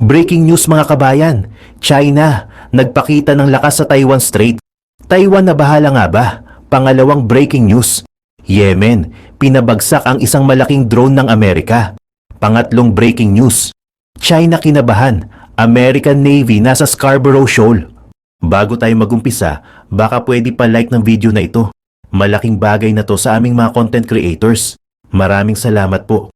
Breaking news mga kabayan, China, nagpakita ng lakas sa Taiwan Strait. Taiwan na bahala nga ba? Pangalawang breaking news. Yemen, pinabagsak ang isang malaking drone ng Amerika. Pangatlong breaking news. China kinabahan, American Navy nasa Scarborough Shoal. Bago tayo magumpisa, baka pwede pa like ng video na ito. Malaking bagay na to sa aming mga content creators. Maraming salamat po.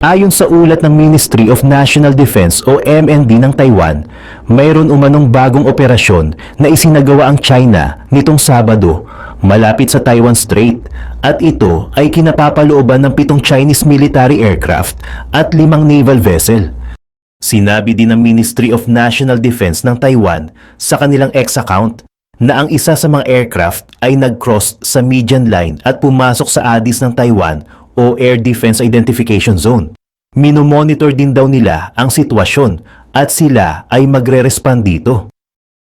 Ayon sa ulat ng Ministry of National Defense o MND ng Taiwan, mayroon umanong bagong operasyon na isinagawa ang China nitong Sabado malapit sa Taiwan Strait at ito ay kinapapalooban ng 7 Chinese military aircraft at 5 naval vessel. Sinabi din ng Ministry of National Defense ng Taiwan sa kanilang X account na ang isa sa mga aircraft ay nag-cross sa median line at pumasok sa ADIZ ng Taiwan o Air Defense Identification Zone. Minomonitor din daw nila ang sitwasyon at sila ay magre-respond dito.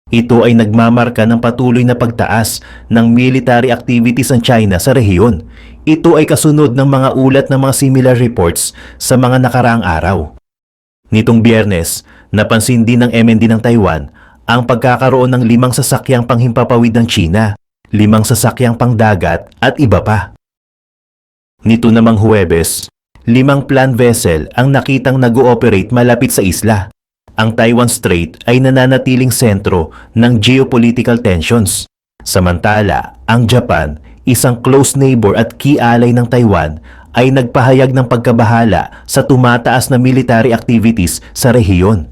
Ito ay nagmamarka ng patuloy na pagtaas ng military activities ng China sa rehiyon. Ito ay kasunod ng mga ulat ng mga similar reports sa mga nakaraang araw. Nitong Biyernes, napansin din ng MND ng Taiwan ang pagkakaroon ng 5 sasakyang panghimpapawid ng China, 5 sasakyang pangdagat at iba pa. Nito namang Huwebes, 5 plan vessel ang nakitang nag-ooperate malapit sa isla. Ang Taiwan Strait ay nananatiling sentro ng geopolitical tensions. Samantala, ang Japan, isang close neighbor at key ally ng Taiwan, ay nagpahayag ng pagkabahala sa tumataas na military activities sa rehiyon.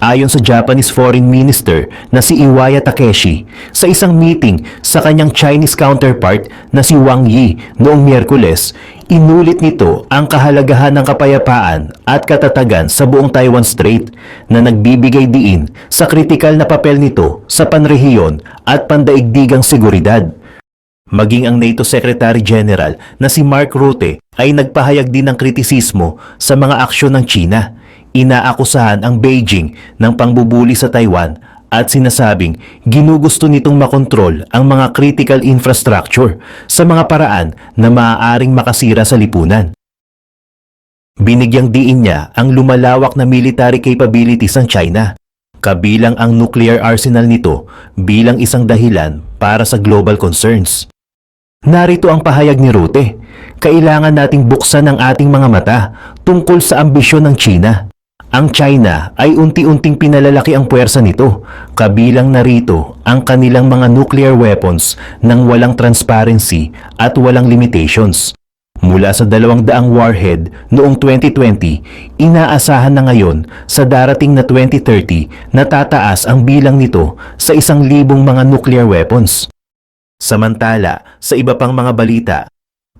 Ayon sa Japanese Foreign Minister na si Iwaya Takeshi sa isang meeting sa kanyang Chinese counterpart na si Wang Yi noong Miyerkules, inulit nito ang kahalagahan ng kapayapaan at katatagan sa buong Taiwan Strait na nagbibigay diin sa kritikal na papel nito sa panrehiyon at pandaigdigang seguridad. Maging ang NATO Secretary General na si Mark Rutte ay nagpahayag din ng kritisismo sa mga aksyon ng China. Inaakusahan ang Beijing ng pangbubuli sa Taiwan at sinasabing ginugusto nitong makontrol ang mga critical infrastructure sa mga paraan na maaaring makasira sa lipunan. Binigyang diin niya ang lumalawak na military capabilities ng China, kabilang ang nuclear arsenal nito bilang isang dahilan para sa global concerns. Narito ang pahayag ni Rutte, kailangan nating buksan ang ating mga mata tungkol sa ambisyon ng China. Ang China ay unti-unting pinalalaki ang puwersa nito, kabilang narito ang kanilang mga nuclear weapons nang walang transparency at walang limitations. Mula sa 200 warhead noong 2020, inaasahan na ngayon sa darating na 2030 na tataas ang bilang nito sa 1,000 mga nuclear weapons. Samantala, sa iba pang mga balita,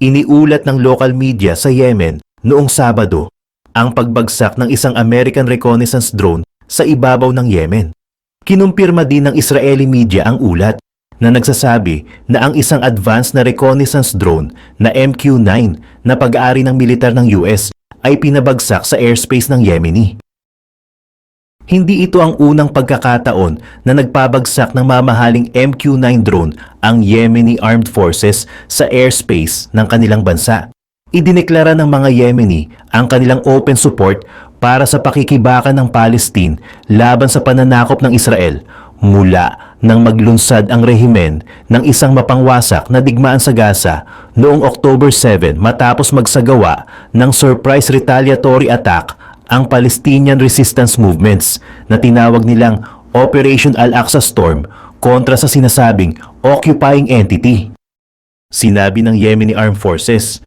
iniulat ng local media sa Yemen noong Sabado ang pagbagsak ng isang American reconnaissance drone sa ibabaw ng Yemen. Kinumpirma din ng Israeli media ang ulat na nagsasabi na ang isang advanced na reconnaissance drone na MQ-9 na pag-aari ng militar ng US ay pinabagsak sa airspace ng Yemeni. Hindi ito ang unang pagkakataon na nagpabagsak ng mamahaling MQ-9 drone ang Yemeni Armed Forces sa airspace ng kanilang bansa. Idineklara ng mga Yemeni ang kanilang open support para sa pakikibakan ng Palestine laban sa pananakop ng Israel mula nang maglunsad ang rehimen ng isang mapangwasak na digmaan sa Gaza noong October 7 matapos magsagawa ng surprise retaliatory attack ang Palestinian Resistance Movements na tinawag nilang Operation Al-Aqsa Storm kontra sa sinasabing occupying entity. Sinabi ng Yemeni Armed Forces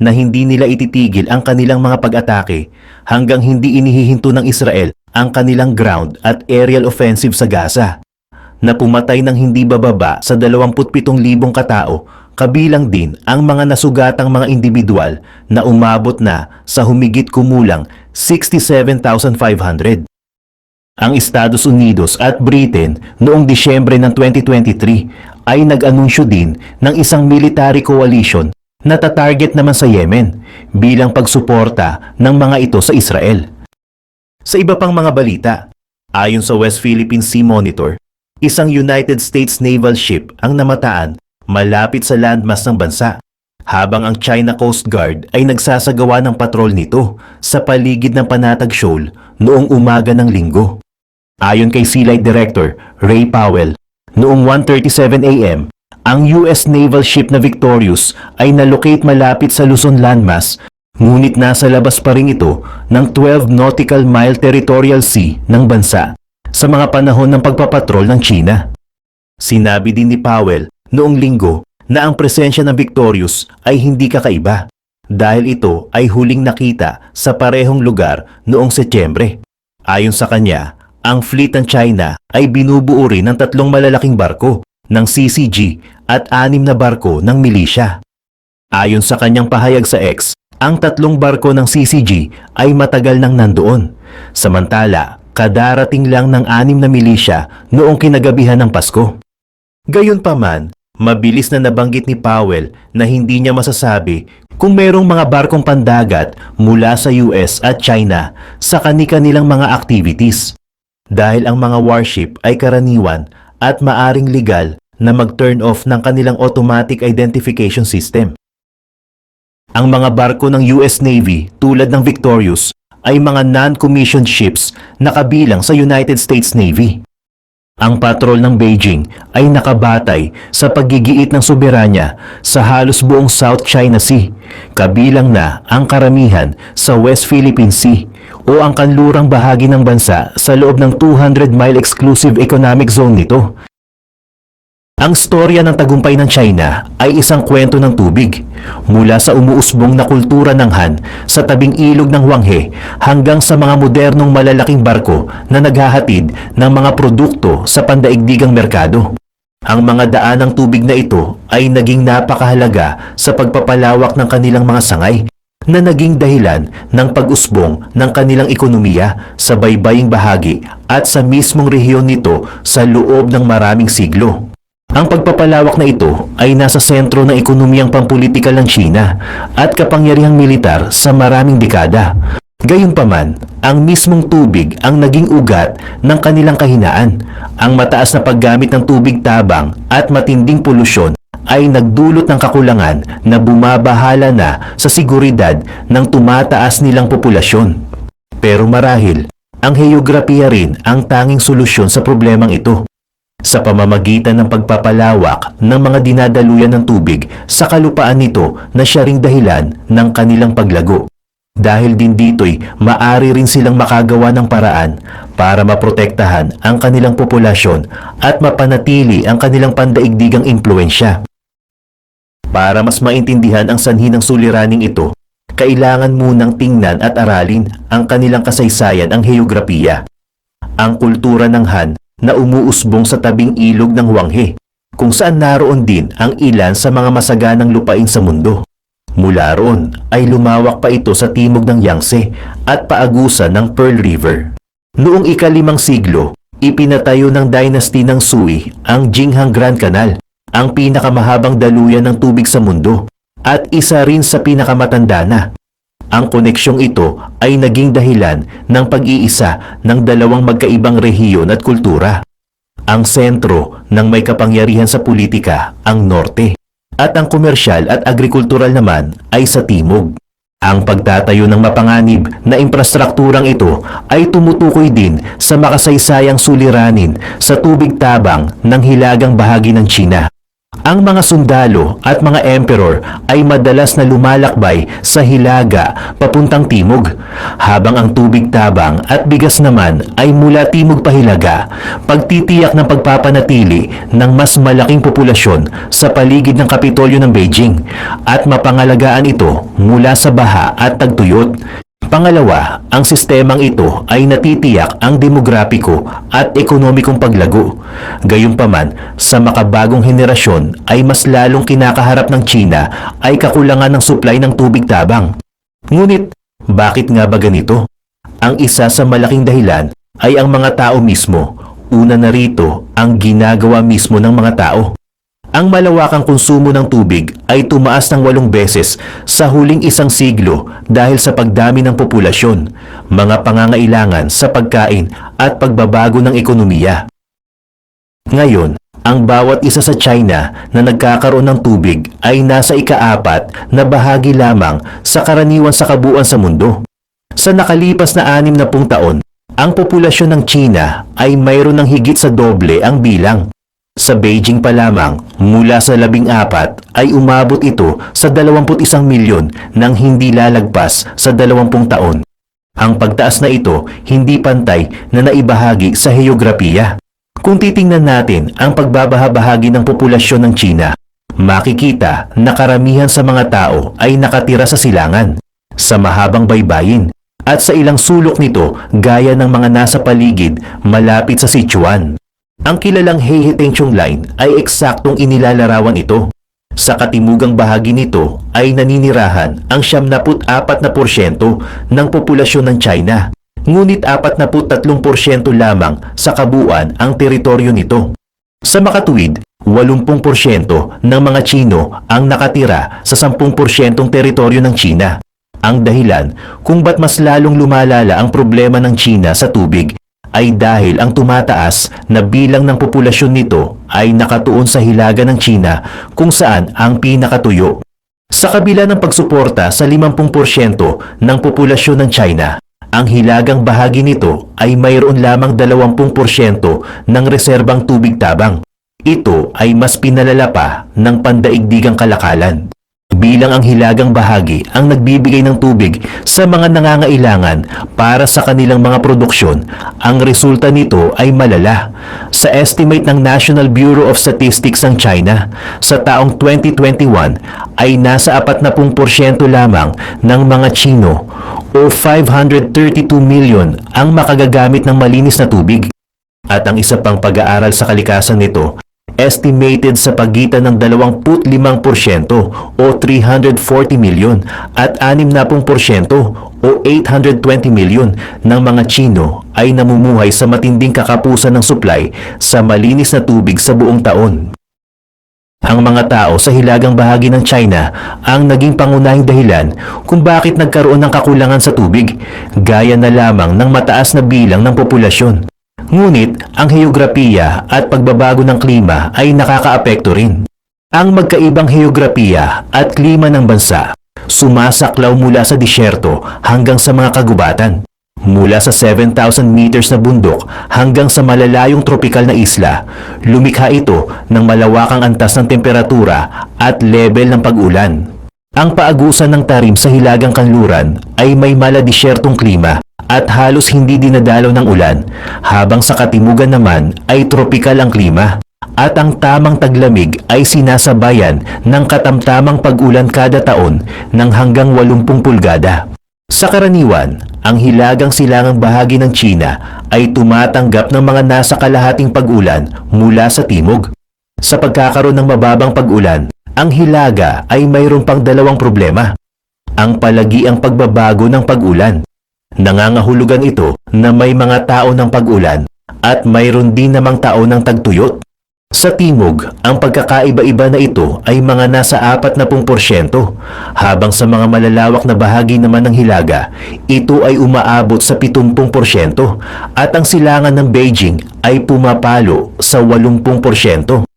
na hindi nila ititigil ang kanilang mga pag-atake hanggang hindi inihihinto ng Israel ang kanilang ground at aerial offensive sa Gaza, na pumatay ng hindi bababa sa 27,000 katao, kabilang din ang mga nasugatang mga individual na umabot na sa humigit kumulang 67,500. Ang Estados Unidos at Britain noong Disyembre ng 2023 ay nag-anunsyo din ng isang military coalition na tatarget naman sa Yemen bilang pagsuporta ng mga ito sa Israel. Sa iba pang mga balita, ayon sa West Philippine Sea Monitor, isang United States naval ship ang namataan malapit sa landmass ng bansa, habang ang China Coast Guard ay nagsasagawa ng patrol nito sa paligid ng Panatag Shoal noong umaga ng Linggo. Ayon kay Sea Light Director Ray Powell, noong 1:37 a.m., ang US naval ship na Victorious ay nalocate malapit sa Luzon landmass, ngunit nasa labas pa rin ito ng 12 nautical mile territorial sea ng bansa sa mga panahon ng pagpapatrol ng China. Sinabi din ni Powell noong Linggo na ang presensya ng Victorious ay hindi kakaiba dahil ito ay huling nakita sa parehong lugar noong Setyembre. Ayon sa kanya, ang fleet ng China ay binubuo rin ng 3 malalaking barko ng CCG at 6 na barko ng milisya. Ayon sa kanyang pahayag sa X, ang 3 barko ng CCG ay matagal nang nandoon, samantala kadarating lang ng 6 na milisya noong kinagabihan ng Pasko. Gayunpaman, mabilis na nabanggit ni Powell na hindi niya masasabi kung mayroong mga barkong pandagat mula sa US at China sa kani-kanilang mga activities, dahil ang mga warship ay karaniwan at maaring legal na mag-turn off ng kanilang automatic identification system. Ang mga barko ng US Navy tulad ng Victorious ay mga non-commissioned ships na kabilang sa United States Navy. Ang patrol ng Beijing ay nakabatay sa paggigiit ng soberanya sa halos buong South China Sea, kabilang na ang karamihan sa West Philippine Sea o ang kanlurang bahagi ng bansa sa loob ng 200-mile exclusive economic zone nito. Ang storya ng tagumpay ng China ay isang kwento ng tubig, mula sa umuusbong na kultura ng Han sa tabing ilog ng Huanghe hanggang sa mga modernong malalaking barko na naghahatid ng mga produkto sa pandaigdigang merkado. Ang mga daan ng tubig na ito ay naging napakahalaga sa pagpapalawak ng kanilang mga sangay, na naging dahilan ng pag-usbong ng kanilang ekonomiya sa baybaying bahagi at sa mismong rehiyon nito sa loob ng maraming siglo. Ang pagpapalawak na ito ay nasa sentro ng ekonomiyang pampulitikal ng China at kapangyarihang militar sa maraming dekada. Gayunpaman, ang mismong tubig ang naging ugat ng kanilang kahinaan. Ang mataas na paggamit ng tubig tabang at matinding polusyon ay nagdulot ng kakulangan na bumabahala na sa seguridad ng tumataas nilang populasyon. Pero marahil, ang heograpiya rin ang tanging solusyon sa problemang ito, sa pamamagitan ng pagpapalawak ng mga dinadaluyan ng tubig sa kalupaan nito na siya ring dahilan ng kanilang paglago. Dahil din dito'y maari rin silang makagawa ng paraan para maprotektahan ang kanilang populasyon at mapanatili ang kanilang pandaigdigang impluensya. Para mas maintindihan ang sanhi ng suliraning ito, kailangan munang tingnan at aralin ang kanilang kasaysayan, ang heograpiya. Ang kultura ng Han na umuusbong sa tabing ilog ng Huanghe, kung saan naroon din ang ilan sa mga masaganang lupain sa mundo. Mula roon ay lumawak pa ito sa timog ng Yangtze at paagusan ng Pearl River. Noong ika-5 siglo, ipinatayo ng dynasty ng Sui ang Jinghang Grand Canal, ang pinakamahabang daluyan ng tubig sa mundo at isa rin sa pinakamatanda na. Ang koneksyong ito ay naging dahilan ng pag-iisa ng 2 magkaibang rehiyon at kultura. Ang sentro ng may kapangyarihan sa politika, ang norte, at ang komersyal at agrikultural naman ay sa timog. Ang pagtatayo ng mapanganib na infrastrukturang ito ay tumutukoy din sa makasaysayang suliranin sa tubig tabang ng hilagang bahagi ng China. Ang mga sundalo at mga emperor ay madalas na lumalakbay sa hilaga papuntang timog, habang ang tubig tabang at bigas naman ay mula timog pahilaga, pagtitiyak ng pagpapanatili ng mas malaking populasyon sa paligid ng Kapitolyo ng Beijing at mapangalagaan ito mula sa baha at tagtuyot. Pangalawa, ang sistemang ito ay natitiyak ang demograpiko at ekonomikong paglago. Gayunpaman, sa makabagong henerasyon ay mas lalong kinakaharap ng China ay kakulangan ng supply ng tubig tabang. Ngunit, bakit nga ba ganito? Ang isa sa malaking dahilan ay ang mga tao mismo. Una na rito, ang ginagawa mismo ng mga tao. Ang malawakang konsumo ng tubig ay tumaas ng 8 beses sa huling 1 siglo dahil sa pagdami ng populasyon, mga pangangailangan sa pagkain at pagbabago ng ekonomiya. Ngayon, ang bawat isa sa China na nagkakaroon ng tubig ay nasa ika-4 na bahagi lamang sa karaniwan sa kabuuan sa mundo. Sa nakalipas na 60 taon, ang populasyon ng China ay mayroon ng higit sa doble ang bilang. Sa Beijing pa lamang, mula sa 14 ay umabot ito sa 21 milyon nang hindi lalagpas sa 20 taon. Ang pagtaas na ito hindi pantay na naibahagi sa heograpiya. Kung titingnan natin ang pagbabahabahagi ng populasyon ng China, makikita na karamihan sa mga tao ay nakatira sa silangan, sa mahabang baybayin, at sa ilang sulok nito gaya ng mga nasa paligid malapit sa Sichuan. Ang kilalang Heihe-Tengchong Line ay eksaktong inilalarawan ito. Sa katimugang bahagi nito ay naninirahan ang 74% ng populasyon ng China. Ngunit 43% lamang sa kabuuan ang teritoryo nito. Sa makatuwid, 80% ng mga Chino ang nakatira sa 10% teritoryo ng China. Ang dahilan kung ba't mas lalong lumalala ang problema ng China sa tubig ay dahil ang tumataas na bilang ng populasyon nito ay nakatuon sa hilaga ng China kung saan ang pinakatuyo. Sa kabila ng pagsuporta sa 50% ng populasyon ng China, ang hilagang bahagi nito ay mayroon lamang 20% ng reserbang tubig tabang. Ito ay mas pinalala pa ng pandaigdigang kalakalan. Bilang ang hilagang bahagi ang nagbibigay ng tubig sa mga nangangailangan para sa kanilang mga produksyon, ang resulta nito ay malala. Sa estimate ng National Bureau of Statistics ng China, sa taong 2021 ay nasa 40% lamang ng mga Chino o 532 million ang makagagamit ng malinis na tubig. At ang isa pang pag-aaral sa kalikasan nito, estimated sa pagitan ng 25% o 340 million at 60% o 820 million ng mga Chino ay namumuhay sa matinding kakapusan ng supply sa malinis na tubig sa buong taon. Ang mga tao sa hilagang bahagi ng China ang naging pangunahing dahilan kung bakit nagkaroon ng kakulangan sa tubig, gaya na lamang ng mataas na bilang ng populasyon. Ngunit ang heograpiya at pagbabago ng klima ay nakakaapekto rin. Ang magkaibang heograpiya at klima ng bansa sumasaklaw mula sa disyerto hanggang sa mga kagubatan. Mula sa 7,000 meters na bundok hanggang sa malalayong tropikal na isla, lumikha ito ng malawakang antas ng temperatura at level ng pag-ulan. Ang paagusan ng tarim sa hilagang kanluran ay may maladisyertong klima at halos hindi dinadalaw ng ulan, habang sa katimugan naman ay tropikal ang klima. At ang tamang taglamig ay sinasabayan ng katamtamang pag-ulan kada taon ng hanggang 80 pulgada. Sa karaniwan, ang hilagang silangang bahagi ng China ay tumatanggap ng mga nasa kalahating pag-ulan mula sa timog. Sa pagkakaroon ng mababang pag-ulan, ang hilaga ay mayroon pang dalawang problema. Ang palagiang pagbabago ng pag-ulan. Nangangahulugan ito na may mga tao ng pag-ulan at mayroon din namang tao ng tagtuyot. Sa timog, ang pagkakaiba-iba na ito ay mga nasa 40%, habang sa mga malalawak na bahagi naman ng hilaga, ito ay umaabot sa 70% at ang silangan ng Beijing ay pumapalo sa 80%.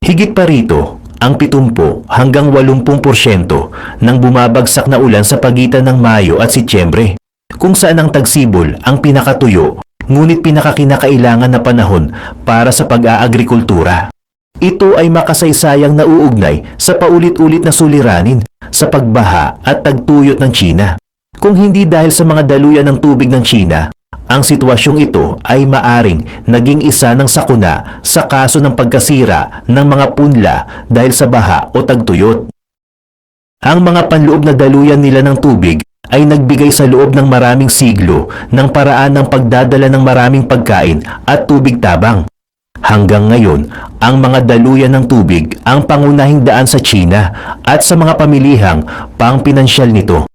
Higit pa rito, ang 70 hanggang 80% ng bumabagsak na ulan sa pagitan ng Mayo at Setyembre, kung saan ang tagsibol ang pinakatuyo ngunit pinakakinakailangan na panahon para sa pag-aagrikultura. Ito ay makasaysayang nauugnay sa paulit-ulit na suliranin sa pagbaha at tagtuyot ng China. Kung hindi dahil sa mga daluyan ng tubig ng China, ang sitwasyong ito ay maaring naging isa ng sakuna sa kaso ng pagkasira ng mga punla dahil sa baha o tagtuyot. Ang mga panloob na daluyan nila ng tubig ay nagbigay sa loob ng maraming siglo ng paraan ng pagdadala ng maraming pagkain at tubig tabang. Hanggang ngayon, ang mga daluyan ng tubig ang pangunahing daan sa China at sa mga pamilihang pangpinansyal nito.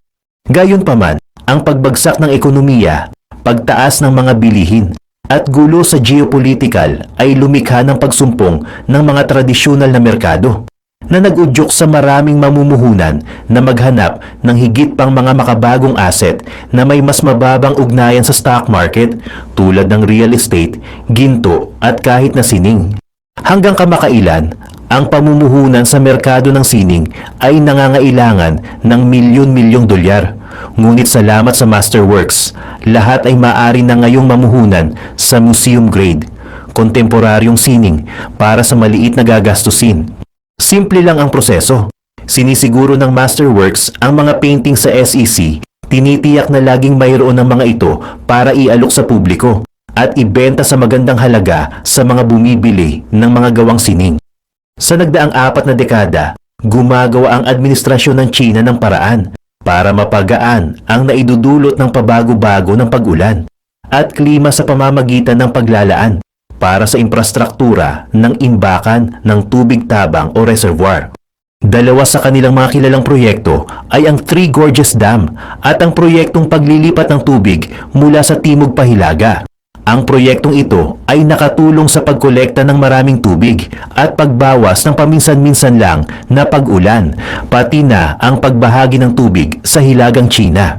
Gayunpaman, ang pagbagsak ng ekonomiya, pagtaas ng mga bilihin, at gulo sa geopolitical ay lumikha ng pagsumpong ng mga tradisyonal na merkado na nag-udyok sa maraming mamumuhunan na maghanap ng higit pang mga makabagong asset na may mas mababang ugnayan sa stock market tulad ng real estate, ginto at kahit na sining. Hanggang kamakailan, ang pamumuhunan sa merkado ng sining ay nangangailangan ng milyon-milyong dolyar. Ngunit salamat sa Masterworks, lahat ay maaari na ngayong mamuhunan sa museum grade, kontemporaryong sining para sa maliit na gagastusin. Simple lang ang proseso. Sinisiguro ng Masterworks ang mga painting sa SEC, tinitiyak na laging mayroon ng mga ito para ialok sa publiko at ibenta sa magandang halaga sa mga bumibili ng mga gawang sining. Sa nagdaang 4 na dekada, gumagawa ang administrasyon ng China ng paraan para mapagaan ang naidudulot ng pabago-bago ng pag-ulan at klima sa pamamagitan ng paglalaan para sa infrastruktura ng imbakan ng tubig tabang o reservoir. Dalawa sa kanilang mga kilalang proyekto ay ang Three Gorges Dam at ang proyektong paglilipat ng tubig mula sa Timog Pahilaga. Ang proyektong ito ay nakatulong sa pagkolekta ng maraming tubig at pagbawas ng paminsan-minsan lang na pag-ulan, pati na ang pagbahagi ng tubig sa Hilagang China.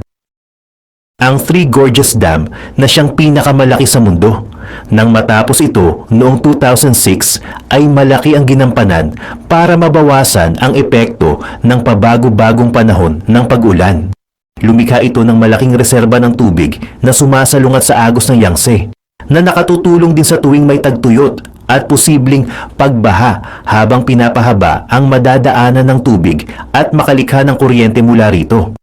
Ang Three Gorges Dam na siyang pinakamalaki sa mundo. Nang matapos ito noong 2006 ay malaki ang ginampanan para mabawasan ang epekto ng pabago-bagong panahon ng pag-ulan. Lumikha ito ng malaking reserba ng tubig na sumasalungat sa agos ng Yangtze, na nakatutulong din sa tuwing may tagtuyot at posibleng pagbaha habang pinapahaba ang madadaanan ng tubig at makalikha ng kuryente mula rito.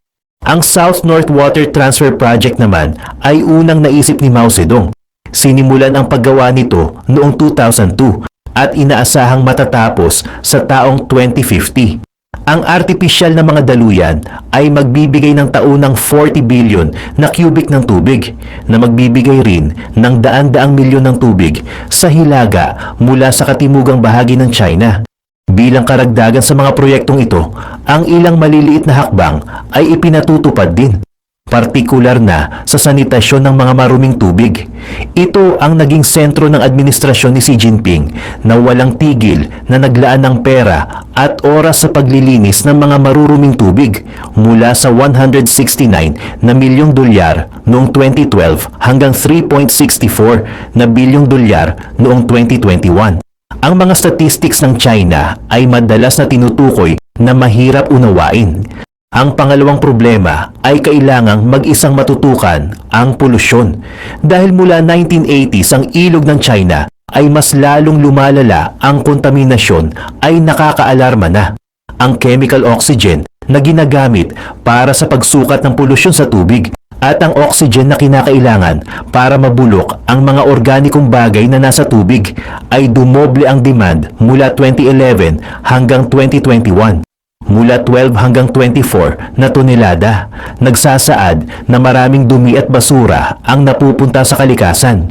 Ang South-North Water Transfer Project naman ay unang naisip ni Mao Zedong. Sinimulan ang paggawa nito noong 2002 at inaasahang matatapos sa taong 2050. Ang artipisyal na mga daluyan ay magbibigay ng taunang 40 billion na cubic ng tubig na magbibigay rin ng daan-daang milyon ng tubig sa hilaga mula sa katimugang bahagi ng China. Bilang karagdagan sa mga proyektong ito, ang ilang maliliit na hakbang ay ipinatutupad din, partikular na sa sanitasyon ng mga maruming tubig. Ito ang naging sentro ng administrasyon ni Xi Jinping na walang tigil na naglaan ng pera at oras sa paglilinis ng mga maruruming tubig mula sa 169 na milyong dolyar noong 2012 hanggang 3.64 na bilyong dolyar noong 2021. Ang mga statistics ng China ay madalas na tinutukoy na mahirap unawain. Ang pangalawang problema ay kailangang mag-isang matutukan ang polusyon. Dahil mula 1980s ang ilog ng China ay mas lalong lumalala ang kontaminasyon ay nakakaalarma na. Ang chemical oxygen na ginagamit para sa pagsukat ng polusyon sa tubig at ang oxygen na kinakailangan para mabulok ang mga organikong bagay na nasa tubig ay dumoble ang demand mula 2011 hanggang 2021. Mula 12 hanggang 24 na tonelada, nagsasaad na maraming dumi at basura ang napupunta sa kalikasan.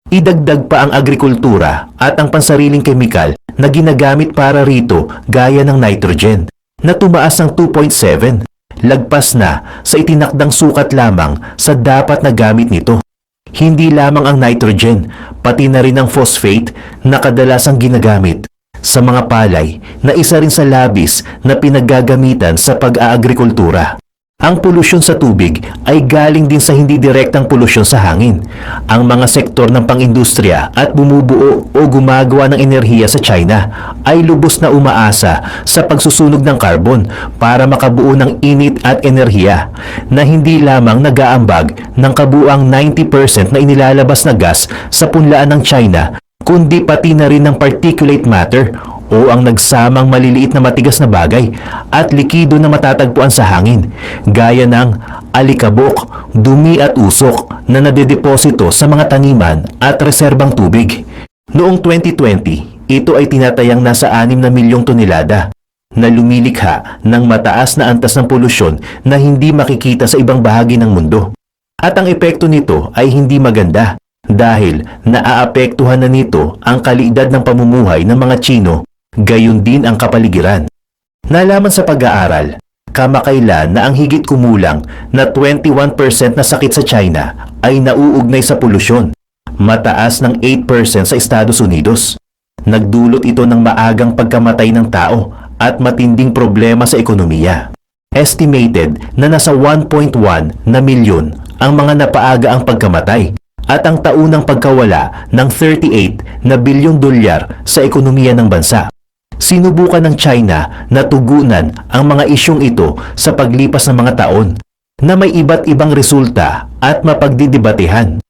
Idagdag pa ang agrikultura at ang pansariling kemikal na ginagamit para rito gaya ng nitrogen, na tumaas ng 2.7, lagpas na sa itinakdang sukat lamang sa dapat na gamit nito. Hindi lamang ang nitrogen, pati na rin ang phosphate na kadalasang ginagamit sa mga palay na isa rin sa labis na pinaggagamitan sa pag-aagrikultura. Ang polusyon sa tubig ay galing din sa hindi direktang polusyon sa hangin. Ang mga sektor ng pang-industriya at bumubuo o gumagawa ng enerhiya sa China ay lubos na umaasa sa pagsusunog ng carbon para makabuo ng init at enerhiya na hindi lamang nag-aambag ng kabuuang 90% na inilalabas na gas sa punlaan ng China, kundi pati na rin ng particulate matter o ang nagsamang maliliit na matigas na bagay at likido na matatagpuan sa hangin, gaya ng alikabok, dumi at usok na nadedeposito sa mga taniman at reserbang tubig. Noong 2020, ito ay tinatayang nasa 6 na milyong tonelada na lumilikha ng mataas na antas ng polusyon na hindi makikita sa ibang bahagi ng mundo. At ang epekto nito ay hindi maganda, dahil naaapektuhan na nito ang kalidad ng pamumuhay ng mga Tsino, gayon din ang kapaligiran. Nalaman sa pag-aaral, kamakailan na ang higit kumulang na 21% na sakit sa China ay nauugnay sa polusyon, mataas ng 8% sa Estados Unidos. Nagdulot ito ng maagang pagkamatay ng tao at matinding problema sa ekonomiya. Estimated na nasa 1.1 na milyon ang mga napaaga ang pagkamatay at ang taunang pagkawala ng 38 na bilyong dolyar sa ekonomiya ng bansa. Sinubukan ng China na tugunan ang mga isyong ito sa paglipas ng mga taon na may iba't ibang resulta at mapagdidebatehan.